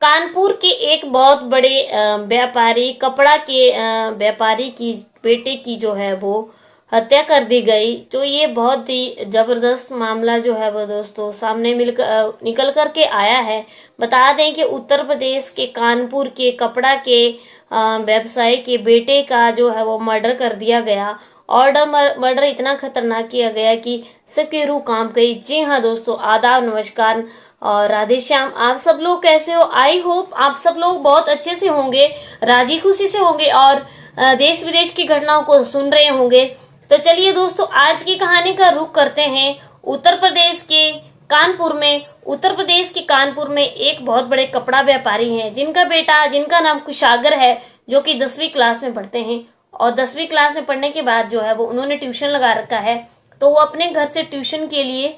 कानपुर के एक बहुत बड़े व्यापारी, कपड़ा के व्यापारी की बेटे की जो है वो हत्या कर दी गई। तो ये बहुत ही जबरदस्त मामला जो है वो दोस्तों सामने निकल कर के आया है। बता दें कि उत्तर प्रदेश के कानपुर के कपड़ा के व्यवसायी के बेटे का जो है वो मर्डर कर दिया गया। मर्डर इतना खतरनाक किया गया कि सबकी रूह कांप गई। जी हाँ दोस्तों, आदाब, नमस्कार और राधे श्याम। आप सब लोग कैसे हो? आई होप आप सब लोग बहुत अच्छे से होंगे, राजी खुशी से होंगे और देश विदेश की घटनाओं को सुन रहे होंगे। तो चलिए दोस्तों, आज की कहानी का रुख करते हैं उत्तर प्रदेश के कानपुर में। उत्तर प्रदेश के कानपुर में एक बहुत बड़े कपड़ा व्यापारी हैं जिनका नाम कुशागर है, जो कि 10वीं क्लास में पढ़ते हैं। और 10वीं क्लास में पढ़ने के बाद जो है वो उन्होंने ट्यूशन लगा रखा है। तो वो अपने घर से ट्यूशन के लिए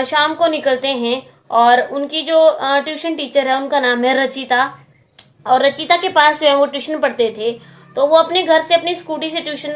शाम को निकलते हैं। और उनकी जो ट्यूशन टीचर है उनका नाम है रचिता। और रचिता के पास जो है वो ट्यूशन पढ़ते थे। तो वो अपने घर से अपनी स्कूटी से ट्यूशन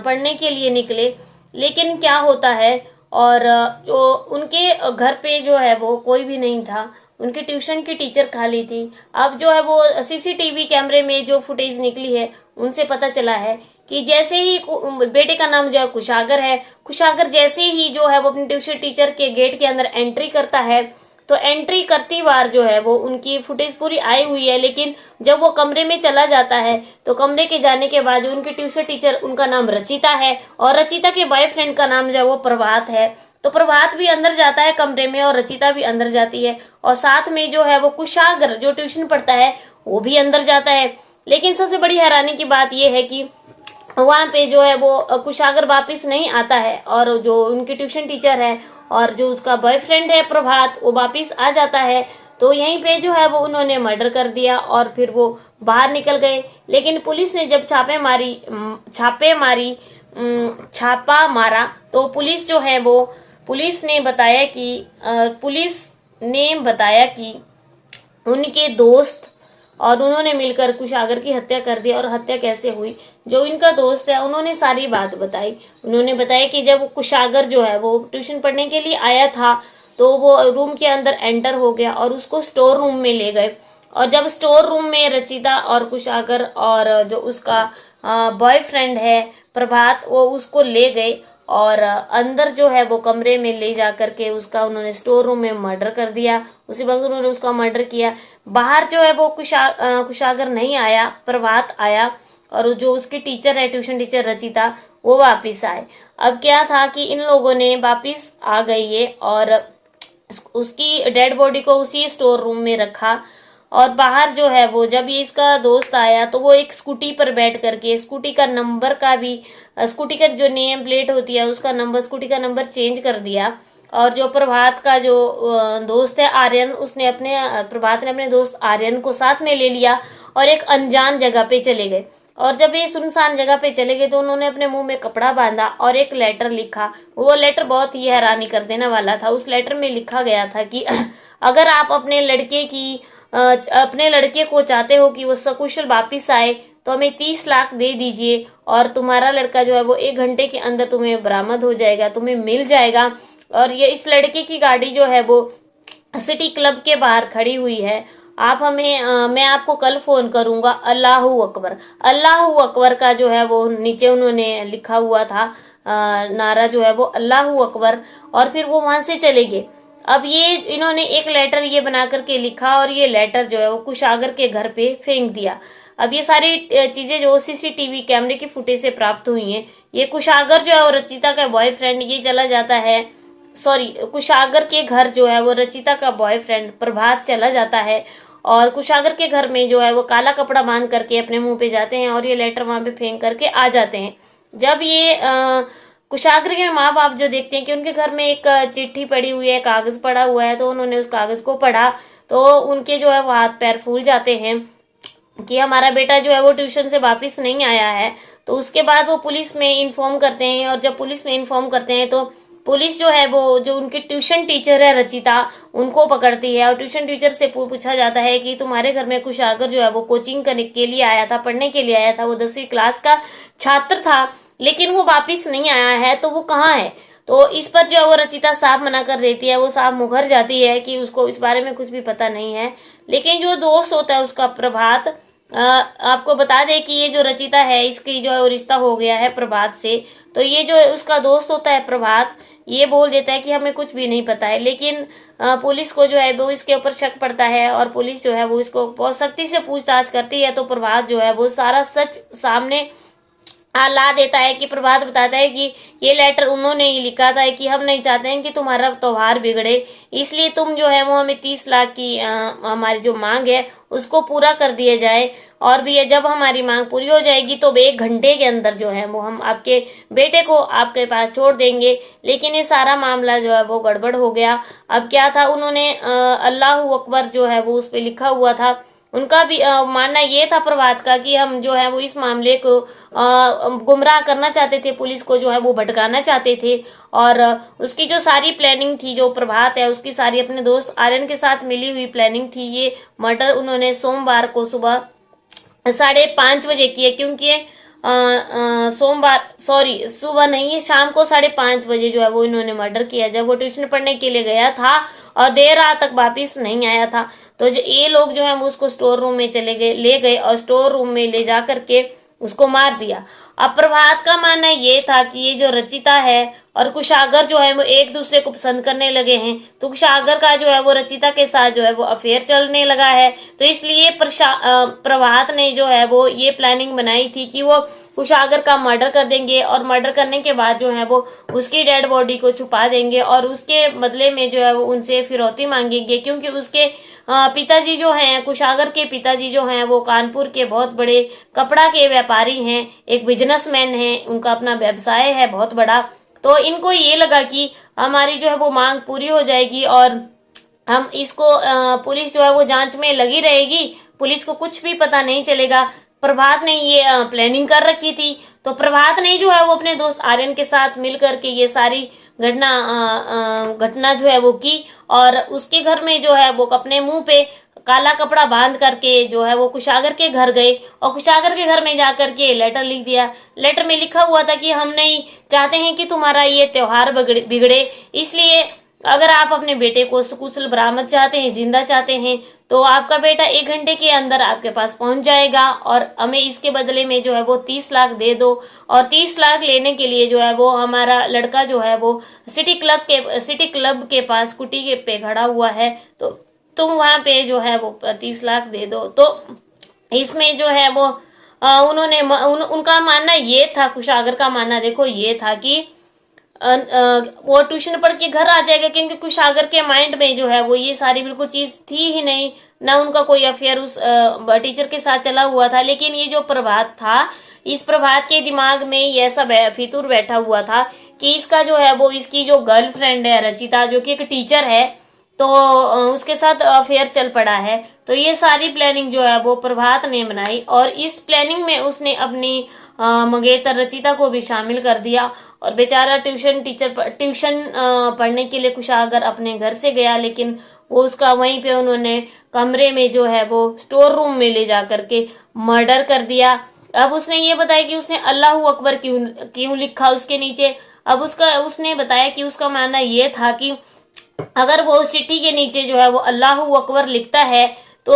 पढ़ने के लिए निकले। लेकिन क्या होता है, और जो उनके घर पे जो है वो कोई भी नहीं था। उनकी ट्यूशन की टीचर खाली थी। अब जो है वो सीसीटीवी कैमरे में जो फुटेज निकली है उनसे पता चला है कि जैसे ही बेटे का नाम जो है कुशागर है, कुशागर जैसे ही जो है वो अपनी ट्यूशन टीचर के गेट के अंदर एंट्री करता है, तो एंट्री करती बार जो है वो उनकी फुटेज पूरी आई हुई है। लेकिन जब वो कमरे में चला जाता है तो कमरे के जाने के बाद जो उनकी ट्यूशन टीचर, उनका नाम रचिता है और रचिता के बॉयफ्रेंड का नाम जो है वो प्रभात है। तो प्रभात भी अंदर जाता है कमरे में और रचिता भी अंदर जाती है। और साथ में जो है वो कुशागर जो ट्यूशन पढ़ता है वो भी अंदर जाता है। लेकिन सबसे बड़ी हैरानी की बात यह है कि वहां पे जो है वो कुशागर वापिस नहीं आता है। और जो उनकी ट्यूशन टीचर है और जो उसका बॉयफ्रेंड है प्रभात, वो वापिस आ जाता है। तो यहीं पे जो है वो उन्होंने मर्डर कर दिया और फिर वो बाहर निकल गए। लेकिन पुलिस ने जब छापा मारा तो पुलिस ने बताया कि उनके दोस्त और उन्होंने मिलकर कुशागर की हत्या कर दी। और हत्या कैसे हुई, जो इनका दोस्त है उन्होंने सारी बात बताई। उन्होंने बताया कि जब कुशागर जो है वो ट्यूशन पढ़ने के लिए आया था तो वो रूम के अंदर एंटर हो गया और उसको स्टोर रूम में ले गए। और जब स्टोर रूम में रचिता और कुशागर और जो उसका बॉयफ्रेंड है प्रभात, वो उसको ले गए और अंदर जो है वो कमरे में ले जा करके उसका उन्होंने स्टोर रूम में मर्डर कर दिया। उसी वक्त उन्होंने उसका मर्डर किया। बाहर जो है वो कुशागर नहीं आया, प्रभात आया। और जो उसकी टीचर है, ट्यूशन टीचर रचिता, वो वापिस आए। अब क्या था कि इन लोगों ने वापिस आ गई है और उसकी डेड बॉडी को उसी स्टोर रूम में रखा। और बाहर जो है वो जब ये इसका दोस्त आया तो वो एक स्कूटी पर बैठ करके स्कूटी का जो नेम प्लेट होती है उसका नंबर, स्कूटी का नंबर चेंज कर दिया। और जो प्रभात का जो दोस्त है आर्यन, प्रभात ने अपने दोस्त आर्यन को साथ में ले लिया और एक अनजान जगह पे चले गए। और जब ये सुनसान जगह पे चले गए तो उन्होंने अपने मुंह में कपड़ा बांधा और एक लेटर लिखा। वो लेटर बहुत ही हैरानी कर देने वाला था। उस लेटर में लिखा गया था कि अगर आप अपने लड़के को चाहते हो कि वो सकुशल वापिस आए तो हमें 30 लाख दे दीजिए और तुम्हारा लड़का जो है वो 1 घंटे के अंदर तुम्हें बरामद हो जाएगा, तुम्हें मिल जाएगा। और ये इस लड़के की गाड़ी जो है वो सिटी क्लब के बाहर खड़ी हुई है। मैं आपको कल फोन करूंगा। अल्लाहू अकबर। अल्लाहू अकबर का जो है वो नीचे उन्होंने लिखा हुआ था नारा जो है वो अल्लाहू अकबर। और फिर वो वहां से चले गए। अब ये इन्होंने एक लेटर ये बना करके लिखा और ये लेटर जो है वो कुशागर के घर पे फेंक दिया। अब ये सारी चीजें जो सीसीटीवी कैमरे की फुटेज से प्राप्त हुई हैं, ये कुशागर जो है वो रचिता का बॉयफ्रेंड ये चला जाता है, कुशागर के घर जो है वो रचिता का बॉयफ्रेंड प्रभात चला जाता है और कुशागर के घर में जो है वो काला कपड़ा बांध करके अपने मुंह पे जाते हैं और ये लेटर वहां पे फेंक करके आ जाते हैं। जब ये कुशागर के माँ बाप जो देखते हैं कि उनके घर में एक चिट्ठी पड़ी हुई है, कागज पड़ा हुआ है, तो उन्होंने उस कागज को पढ़ा तो उनके जो है वो हाथ पैर फूल जाते हैं कि हमारा बेटा जो है वो ट्यूशन से वापस नहीं आया है। तो उसके बाद वो पुलिस में इन्फॉर्म करते हैं और जब पुलिस में इन्फॉर्म करते हैं तो पुलिस जो है वो जो उनकी ट्यूशन टीचर है रचिता, उनको पकड़ती है। और ट्यूशन टीचर से पूछा जाता है कि तुम्हारे घर में कुशागर जो है वो कोचिंग करने के लिए आया था, पढ़ने के लिए आया था, वो 10वीं क्लास का छात्र था, लेकिन वो वापिस नहीं आया है, तो वो कहाँ है? तो इस पर जो है वो रचिता साफ मना कर देती है, वो साफ मुकर जाती है कि उसको इस बारे में कुछ भी पता नहीं है। लेकिन जो दोस्त होता है उसका प्रभात, आपको बता दे कि ये जो रचिता है इसकी जो है वो रिश्ता हो गया है प्रभात से। तो ये जो उसका दोस्त होता है प्रभात, ये बोल देता है कि हमें कुछ भी नहीं पता है। लेकिन पुलिस को जो है वो इसके ऊपर शक पड़ता है और पुलिस जो है वो इसको बहुत सख्ती से पूछताछ करती है। तो प्रभात जो है वो सारा सच सामने ला देता है कि प्रभात बताता है कि ये लेटर उन्होंने ही लिखा था कि हम नहीं चाहते हैं कि तुम्हारा त्योहार बिगड़े, इसलिए तुम जो है वो हमें 30 लाख की हमारी जो मांग है उसको पूरा कर दिया जाए। और भी जब हमारी मांग पूरी हो जाएगी तो 1 घंटे के अंदर जो है वो हम आपके बेटे को आपके पास छोड़ देंगे। लेकिन ये सारा मामला जो है वो गड़बड़ हो गया। अब क्या था, उन्होंने अल्लाह अकबर जो है वो उस पर लिखा हुआ था। उनका भी मानना ये था प्रभात का कि हम जो है वो इस मामले को गुमराह करना चाहते थे, पुलिस को जो है वो भटकाना चाहते थे। और उसकी जो सारी प्लानिंग थी, जो प्रभात है उसकी सारी अपने दोस्त आर्यन के साथ मिली हुई प्लानिंग थी। ये मर्डर उन्होंने सोमवार को सुबह 5:30 बजे किए, क्योंकि सोमवार सुबह नहीं है, शाम को 5:30 बजे जो है वो इन्होंने मर्डर किया जब वो ट्यूशन पढ़ने के लिए गया था और देर रात तक वापिस नहीं आया था। तो जो ये लोग जो है वो उसको स्टोर रूम में ले गए और स्टोर रूम में ले जा करके उसको मार दिया। अब प्रभात का मानना ये था कि ये जो रचिता है और कुशागर जो है वो एक दूसरे को पसंद करने लगे हैं। तो कुशागर का जो है वो रचिता के साथ जो है वो अफेयर चलने लगा है। तो इसलिए प्रभात ने जो है वो ये प्लानिंग बनाई थी कि वो कुशागर का मर्डर कर देंगे और मर्डर करने के बाद जो है वो उसकी डेड बॉडी को छुपा देंगे और उसके बदले में जो है वो उनसे फिरौती मांगेंगे, क्योंकि उसके पिताजी जो हैं, कुशागर के पिताजी जो हैं वो कानपुर के बहुत बड़े कपड़ा के व्यापारी हैं, एक बिजनेसमैन हैं, उनका अपना व्यवसाय है बहुत बड़ा। तो इनको ये लगा कि हमारी जो है वो मांग पूरी हो जाएगी और हम इसको पुलिस जो है वो जांच में लगी रहेगी, पुलिस को कुछ भी पता नहीं चलेगा। प्रभात ने ये प्लानिंग कर रखी थी। तो प्रभात ने जो है वो अपने दोस्त आर्यन के साथ मिल करके ये सारी घटना जो है वो की और उसके घर में जो है वो अपने मुंह पे काला कपड़ा बांध करके जो है वो कुशागर के घर गए और कुशागर के घर में जाकर के लेटर लिख दिया। लेटर में लिखा हुआ था कि हम नहीं चाहते हैं कि तुम्हारा ये त्योहार बिगड़े, इसलिए अगर आप अपने बेटे को सकुशल बरामद चाहते हैं, जिंदा चाहते हैं, तो आपका बेटा 1 घंटे के अंदर आपके पास पहुंच जाएगा और हमें इसके बदले में जो है वो 30 लाख दे दो। और 30 लाख लेने के लिए जो है वो हमारा लड़का जो है वो सिटी क्लब के पास स्कूटी के पे खड़ा हुआ है, तो तुम वहां पे जो है वो 30 लाख दे दो। तो इसमें जो है वो उनका मानना ये था, कुशागर का मानना देखो ये था कि वो ट्यूशन पढ़ के घर आ जाएगा, क्योंकि कुशागर के माइंड में जो है वो ये सारी बिल्कुल चीज थी ही नहीं, ना उनका कोई अफेयर उस टीचर के साथ चला हुआ था। लेकिन ये जो प्रभात था, इस प्रभात के दिमाग में ये ऐसा फितूर बैठा हुआ था कि इसका जो है वो इसकी जो गर्लफ्रेंड है रचिता, जो कि एक टीचर है, तो उसके साथ अफेयर चल पड़ा है। तो ये सारी प्लानिंग जो है वो प्रभात ने बनाई और इस प्लानिंग में उसने अपनी मंगेतर रचिता को भी शामिल कर दिया। और बेचारा ट्यूशन पढ़ने के लिए कुशागर अपने घर से गया, लेकिन वो उसका वहीं पे उन्होंने कमरे में जो है वो स्टोर रूम में ले जा करके मर्डर कर दिया। अब उसने ये बताया कि उसने अल्लाह अकबर क्यों लिखा उसके नीचे। अब उसने बताया कि उसका मानना ये था कि अगर वो उस चिट्ठी के नीचे जो है वो अल्लाह अकबर लिखता है तो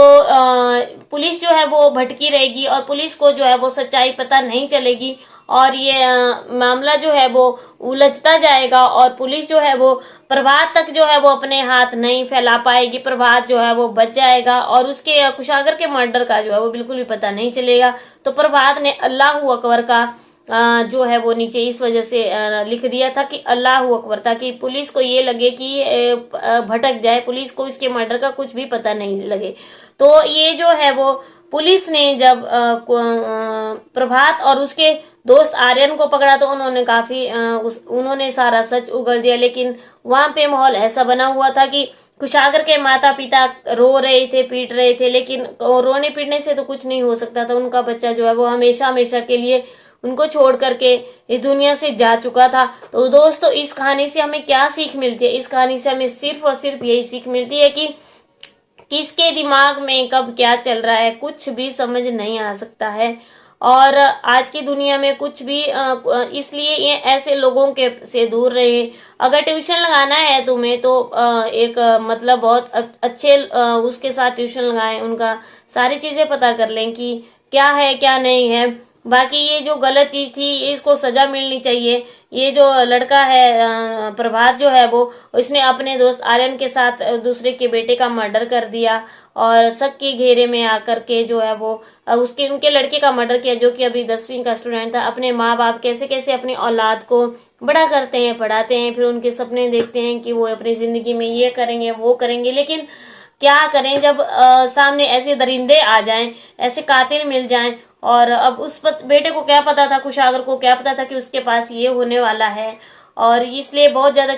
पुलिस जो है वो भटकी रहेगी और पुलिस को जो है वो सच्चाई पता नहीं चलेगी और ये मामला जो है वो उलझता जाएगा और पुलिस जो है वो प्रभात तक जो है वो अपने हाथ नहीं फैला पाएगी। प्रभात जो है वो बच जाएगा और उसके कुशागर के मर्डर का जो है वो बिल्कुल भी पता नहीं चलेगा। तो प्रभात ने अल्लाह अकबर का जो है वो नीचे इस वजह से लिख दिया था कि अल्लाह अकबर, ताकि पुलिस को ये लगे कि भटक जाए, पुलिस को इसके मर्डर का कुछ भी पता नहीं लगे। तो ये जो है वो पुलिस ने जब प्रभात और उसके दोस्त आर्यन को पकड़ा तो उन्होंने उन्होंने सारा सच उगल दिया। लेकिन वहां पे माहौल ऐसा बना हुआ था कि कुशागर के माता पिता रो रहे थे, पीट रहे थे, लेकिन रोने पीटने से तो कुछ नहीं हो सकता था। उनका बच्चा जो है वो हमेशा हमेशा के लिए उनको छोड़ करके इस दुनिया से जा चुका था। तो दोस्तों, इस कहानी से हमें क्या सीख मिलती है? इस कहानी से हमें सिर्फ और सिर्फ यही सीख मिलती है कि किसके दिमाग में कब क्या चल रहा है कुछ भी समझ नहीं आ सकता है। और आज की दुनिया में कुछ भी इसलिए ये ऐसे लोगों के से दूर रहे। अगर ट्यूशन लगाना है तुम्हें तो एक मतलब बहुत अच्छे उसके साथ ट्यूशन लगाएं, उनका सारी चीजें पता कर लें कि क्या है क्या नहीं है। बाकी ये जो गलत चीज थी इसको सजा मिलनी चाहिए। ये जो लड़का है प्रभात जो है वो, इसने अपने दोस्त आर्यन के साथ दूसरे के बेटे का मर्डर कर दिया और शक के घेरे में आकर के जो है वो उसके उनके लड़के का मर्डर किया, जो कि अभी 10वीं का स्टूडेंट था। अपने माँ बाप कैसे कैसे अपनी औलाद को बड़ा करते हैं, पढ़ाते हैं, फिर उनके सपने देखते हैं कि वो अपनी जिंदगी में ये करेंगे वो करेंगे, लेकिन क्या करें जब सामने ऐसे दरिंदे आ जाएं, ऐसे कातिल मिल जाएं। और अब उस बेटे को क्या पता था, कुशागर को क्या पता था कि उसके पास ये होने वाला है। और इसलिए बहुत ज्यादा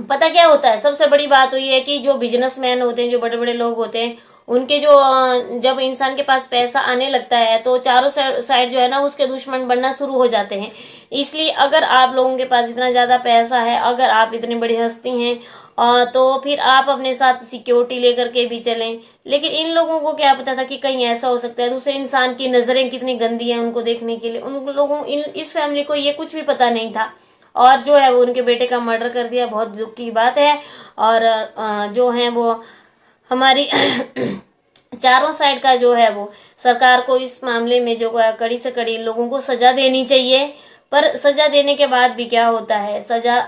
पता क्या होता है, सबसे बड़ी बात तो ये है कि जो बिजनेसमैन होते हैं, जो बड़े बड़े लोग होते हैं, उनके जो जब इंसान के पास पैसा आने लगता है तो चारों साइड जो है ना उसके दुश्मन बनना शुरू हो जाते हैं। इसलिए अगर आप लोगों के पास इतना ज्यादा पैसा है, अगर आप इतनी बड़ी हस्ती हैं तो फिर आप अपने साथ सिक्योरिटी लेकर के भी चलें। लेकिन इन लोगों को क्या पता था कि कहीं ऐसा हो सकता है, दूसरे इंसान की नजरें कितनी गंदी हैं उनको देखने के लिए। उन लोगों इस फैमिली को ये कुछ भी पता नहीं था और जो है वो उनके बेटे का मर्डर कर दिया। बहुत दुख की बात है। और जो है वो हमारी चारों साइड का जो है वो सरकार को इस मामले में जो कड़ी से कड़ी लोगों को सजा देनी चाहिए। पर सजा देने के बाद भी क्या होता है, सजा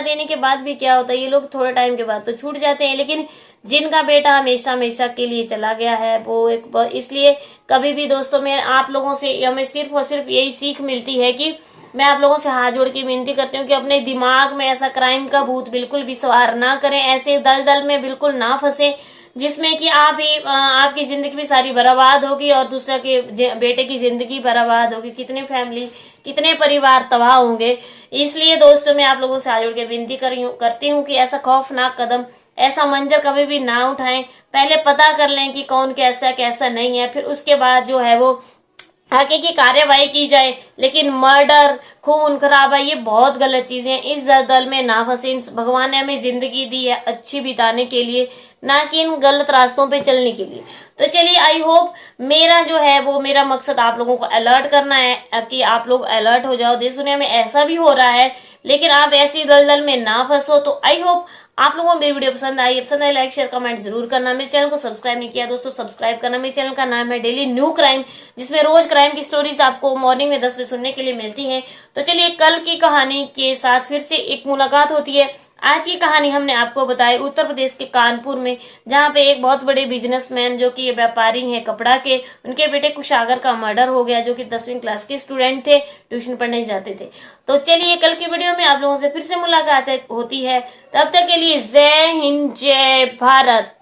देने के बाद भी क्या होता है, ये लोग थोड़े टाइम के बाद तो छूट जाते हैं, लेकिन जिनका बेटा हमेशा हमेशा के लिए चला गया है वो इसलिए कभी भी दोस्तों में आप लोगों से हमें सिर्फ और सिर्फ यही सीख मिलती है कि मैं आप लोगों से हाथ जोड़ के विनती करती हूँ कि अपने दिमाग में ऐसा क्राइम का भूत बिल्कुल भी सवार ना करें, ऐसे दलदल में बिल्कुल ना फंसे जिसमें कि आप ही आपकी जिंदगी भी सारी बर्बाद होगी और दूसरा के बेटे की जिंदगी बर्बाद होगी। कितने फैमिली कितने परिवार तबाह होंगे। इसलिए दोस्तों मैं आप लोगों से हाथ जोड़ के विनती करती हूँ कि ऐसा खौफनाक कदम, ऐसा मंजर कभी भी ना उठाएं। पहले पता कर लें कि कौन कैसा कैसा नहीं है, फिर उसके बाद जो है वो आगे की कार्यवाही की जाए। लेकिन मर्डर, खून खराबा ये बहुत गलत चीजें हैं। इस दल में ना फंसे। भगवान ने हमें जिंदगी दी है अच्छी बिताने के लिए, ना कि इन गलत रास्तों पे चलने के लिए। तो चलिए आई होप मेरा जो है वो मेरा मकसद आप लोगों को अलर्ट करना है कि आप लोग अलर्ट हो जाओ। देश दुनिया में ऐसा भी हो रहा है, लेकिन आप ऐसी दलदल में ना फंसो। तो आई होप आप लोगों को मेरी वीडियो पसंद आई लाइक शेयर कमेंट जरूर करना। मेरे चैनल को सब्सक्राइब नहीं किया दोस्तों सब्सक्राइब करना। मेरे चैनल का नाम है डेली न्यू क्राइम, जिसमें रोज क्राइम की स्टोरीज आपको मॉर्निंग में 10 बजे सुनने के लिए मिलती हैं। तो चलिए कल की कहानी के साथ फिर से एक मुलाकात होती है। आज की कहानी हमने आपको बताई उत्तर प्रदेश के कानपुर में, जहाँ पे एक बहुत बड़े बिजनेसमैन जो कि व्यापारी हैं कपड़ा के, उनके बेटे कुशागर का मर्डर हो गया, जो कि 10वीं क्लास के स्टूडेंट थे, ट्यूशन पढ़ने जाते थे। तो चलिए कल की वीडियो में आप लोगों से फिर से मुलाकात होती है। तब तक के लिए जय हिंद जय भारत।